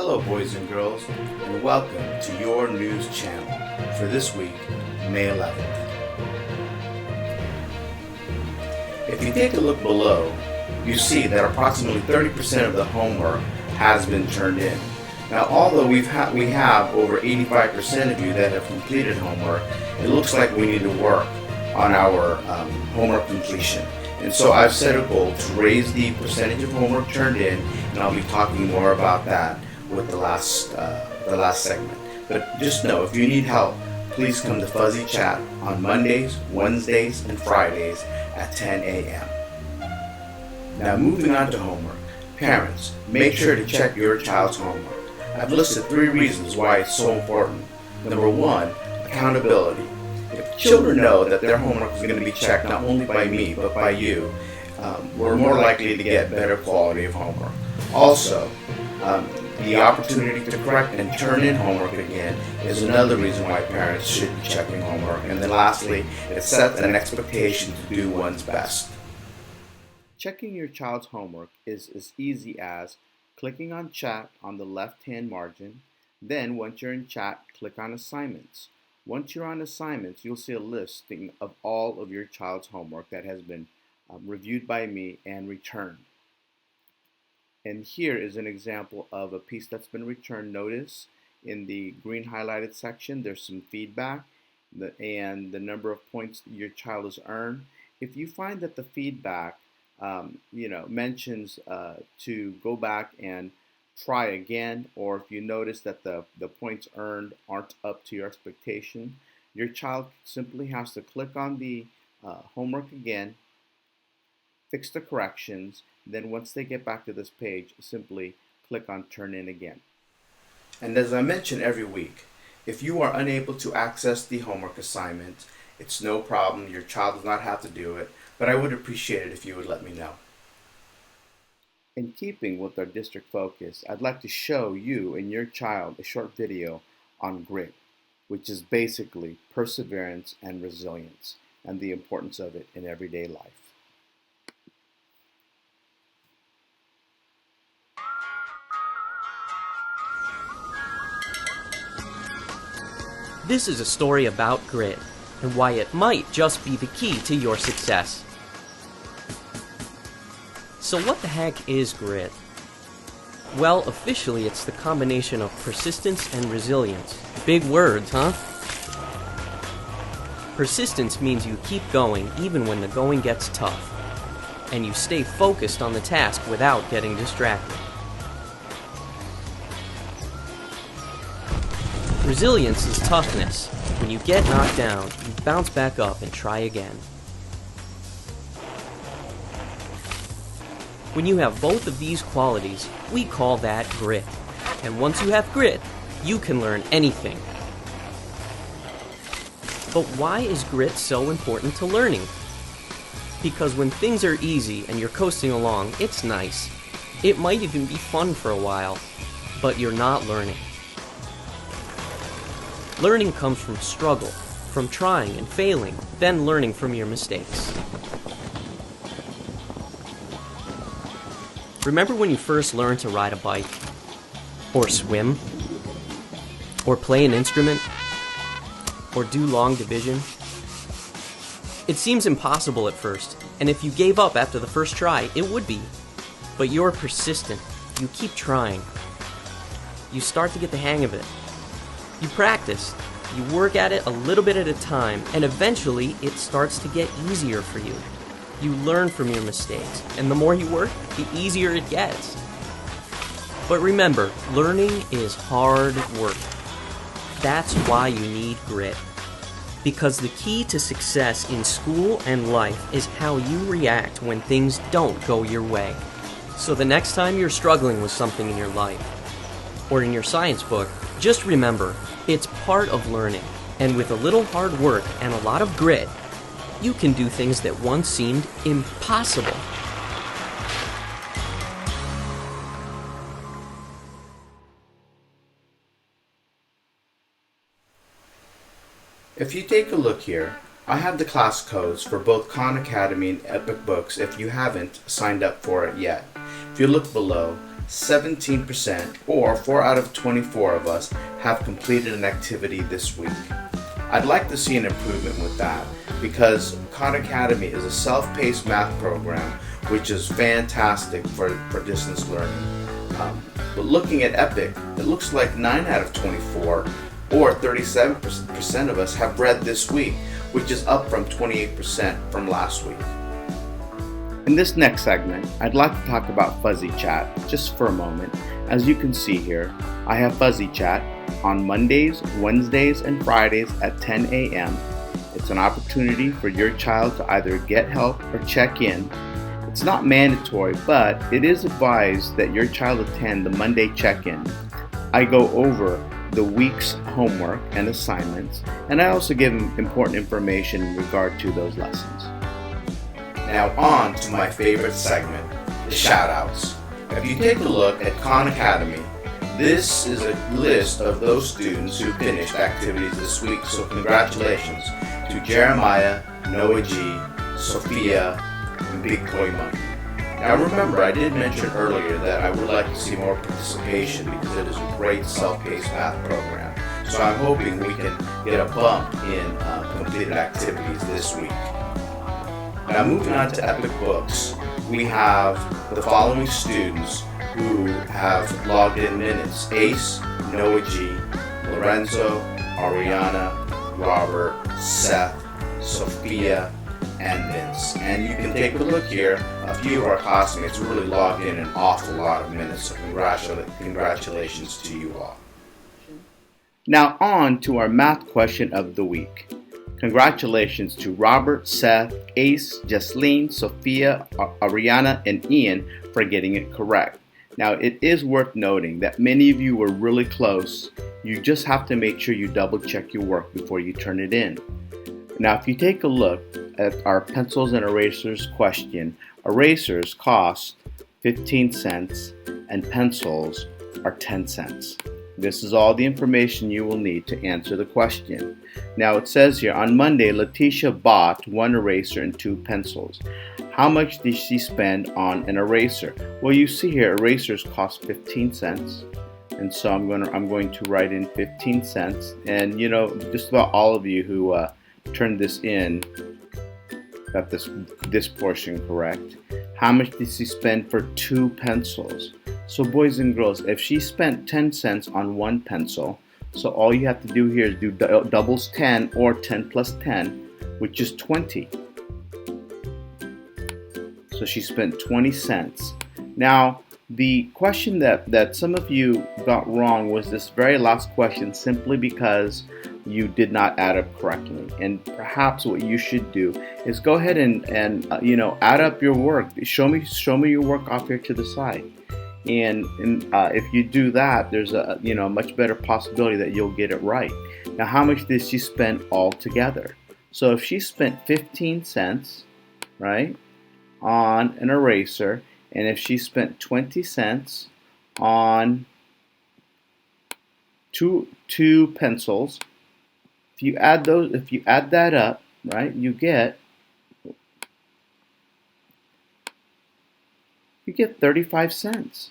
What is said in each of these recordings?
Hello boys and girls, and welcome to your news channel for this week, May 11th. If you take a look below, you see that approximately 30% of the homework has been turned in. Now, although we have over 85% of you that have completed homework, it looks like we need to work on our homework completion. And so I've set a goal to raise the percentage of homework turned in, and I'll be talking more about that with the last segment. But just know, if you need help, please come to Fuzzy Chat on Mondays, Wednesdays, and Fridays at 10 a.m. Now, moving on to homework. Parents, make sure to check your child's homework. I've listed 3 reasons why it's so important. Number 1, accountability. If children know that their homework is going to be checked not only by me, but by you, we're more likely to get better quality of homework. Also, the opportunity to correct and turn in homework again is another reason why parents should be checking homework. And then lastly, it sets an expectation to do one's best. Checking your child's homework is as easy as clicking on Chat on the left-hand margin. Then, once you're in Chat, click on Assignments. Once you're on Assignments, you'll see a listing of all of your child's homework that has been reviewed by me and returned. And here is an example of a piece that's been returned. Notice in the green highlighted section, there's some feedback and the number of points that your child has earned. If you find that the feedback mentions to go back and try again, or if you notice that the points earned aren't up to your expectation, your child simply has to click on the homework again, fix the corrections, then once they get back to this page, simply click on Turn In Again. And as I mention every week, if you are unable to access the homework assignment, it's no problem. Your child does not have to do it, but I would appreciate it if you would let me know. In keeping with our district focus, I'd like to show you and your child a short video on grit, which is basically perseverance and resilience, and the importance of it in everyday life. This is a story about grit, and why it might just be the key to your success. So what the heck is grit? Well, officially it's the combination of persistence and resilience. Big words, huh? Persistence means you keep going even when the going gets tough, and you stay focused on the task without getting distracted. Resilience is toughness. When you get knocked down, you bounce back up and try again. When you have both of these qualities, we call that grit. And once you have grit, you can learn anything. But why is grit so important to learning? Because when things are easy and you're coasting along, it's nice. It might even be fun for a while, but you're not learning. Learning comes from struggle, from trying and failing, then learning from your mistakes. Remember when you first learned to ride a bike? Or swim? Or play an instrument? Or do long division? It seems impossible at first, and if you gave up after the first try, it would be. But you're persistent. You keep trying. You start to get the hang of it. You practice, you work at it a little bit at a time, and eventually it starts to get easier for you. You learn from your mistakes, and the more you work, the easier it gets. But remember, learning is hard work. That's why you need grit. Because the key to success in school and life is how you react when things don't go your way. So the next time you're struggling with something in your life, or in your science book, just remember, it's part of learning, and with a little hard work and a lot of grit, you can do things that once seemed impossible. If you take a look here, I have the class codes for both Khan Academy and Epic Books if you haven't signed up for it yet. If you look below, 17%, or 4 out of 24 of us, have completed an activity this week. I'd like to see an improvement with that because Khan Academy is a self-paced math program which is fantastic for distance learning. But looking at Epic, it looks like 9 out of 24, or 37% of us, have read this week, which is up from 28% from last week. In this next segment, I'd like to talk about Fuzzy Chat just for a moment. As you can see here, I have Fuzzy Chat on Mondays, Wednesdays, and Fridays at 10 a.m. It's an opportunity for your child to either get help or check in. It's not mandatory, but it is advised that your child attend the Monday check-in. I go over the week's homework and assignments, and I also give them important information in regard to those lessons. Now on to my favorite segment, the shoutouts. If you take a look at Khan Academy, this is a list of those students who finished activities this week, so congratulations to Jeremiah, Noah G, Sophia, and Big Toy Monkey. Now remember, I did mention earlier that I would like to see more participation because it is a great self-paced math program. So I'm hoping we can get a bump in completed activities this week. Now moving on to Epic Books, we have the following students who have logged in minutes: Ace, Noah G, Lorenzo, Ariana, Robert, Seth, Sophia, and Vince. And you can take a look here, a few of our classmates really logged in an awful lot of minutes, so congratulations to you all. Now on to our math question of the week. Congratulations to Robert, Seth, Ace, Jasleen, Sophia, Ariana, and Ian for getting it correct. Now it is worth noting that many of you were really close. You just have to make sure you double check your work before you turn it in. Now if you take a look at our pencils and erasers question, erasers cost 15 cents and pencils are 10 cents. This is all the information you will need to answer the question. Now it says here, on Monday, Letitia bought 1 eraser and 2 pencils. How much did she spend on an eraser? Well, you see here, erasers cost 15 cents. And so I'm going to write in 15 cents. And you know, just about all of you who turned this in got this portion correct. How much did she spend for 2 pencils? So boys and girls, if she spent 10 cents on 1 pencil, so all you have to do here is do doubles 10 or 10 plus 10, which is 20. So she spent 20 cents. Now, the question that some of you got wrong was this very last question, simply because you did not add up correctly. And perhaps what you should do is go ahead and add up your work. Show me your work off here to the side. And if you do that, there's a much better possibility that you'll get it right. Now, how much did she spend altogether? So if she spent 15 cents, right, on an eraser, and if she spent 20 cents on two pencils, if you add that up, right, you get 35 cents.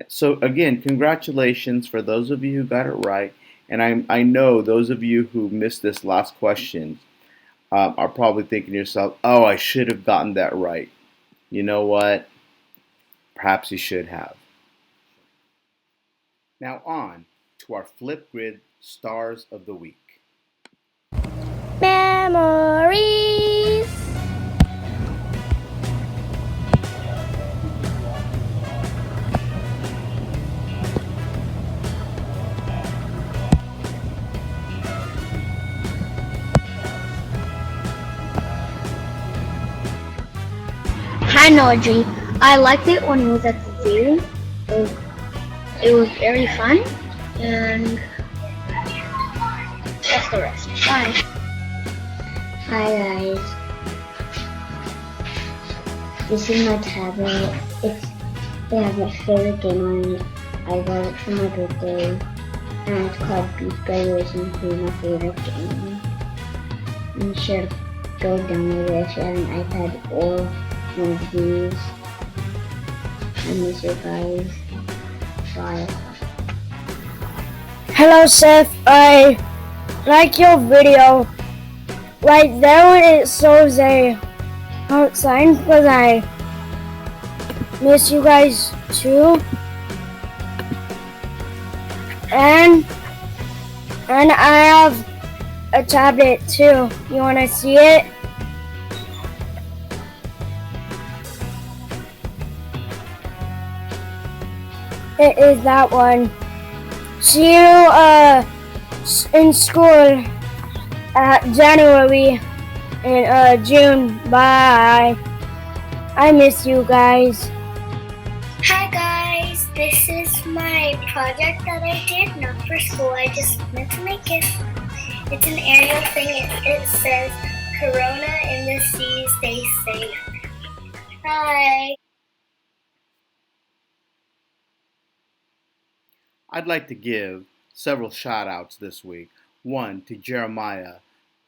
So again, congratulations for those of you who got it right. And I know those of you who missed this last question are probably thinking to yourself, oh, I should have gotten that right. You know what? Perhaps you should have. Now on to our Flipgrid Stars of the Week. Memories. Hi, Audrey. I liked it when it was at the zoo. It was very fun, and that's the rest. Bye. Hi guys. This is my tablet. It has my favorite game on it. I got it for my birthday, and it's called Beats by Racing 2, my favorite game. You should go download it if you have an iPad or one of these. I miss you guys. file. Hello Seth, I like your video. Right there when it shows a sign because I miss you guys too. And I have a tablet too. You wanna see it? It is that one. See you in school at January and June. Bye. I miss you guys. Hi guys, this is my project that I did, not for school, I just meant to make it. It's an aerial thing, it says, Corona in the sea, stay safe. Bye. I'd like to give several shout outs this week. One to Jeremiah,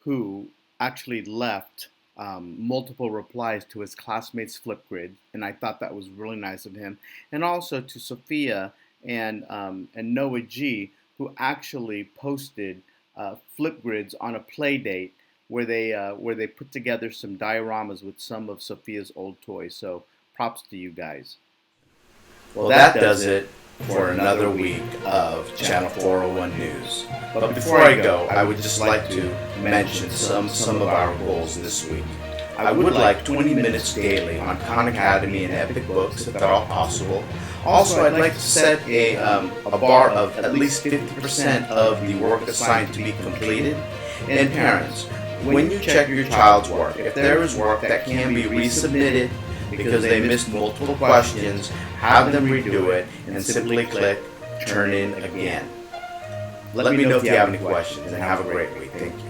who actually left multiple replies to his classmates' flipgrid, and I thought that was really nice of him. And also to Sophia and Noah G, who actually posted flipgrids on a play date where they put together some dioramas with some of Sophia's old toys. So props to you guys. Well, that does it for another week of Channel 401 News. But before I go, I would just like to mention some of our goals this week. I would like 20 minutes daily on Khan Academy and Epic Books, if at all possible. Also, I'd like to set a bar of at least 50% of the work assigned to be completed. And parents, when you check your child's work, if there is work that can be resubmitted because they missed multiple questions, have them redo it and simply click Turn In Again. Let me know if you have any questions, and have a great week. Thank you.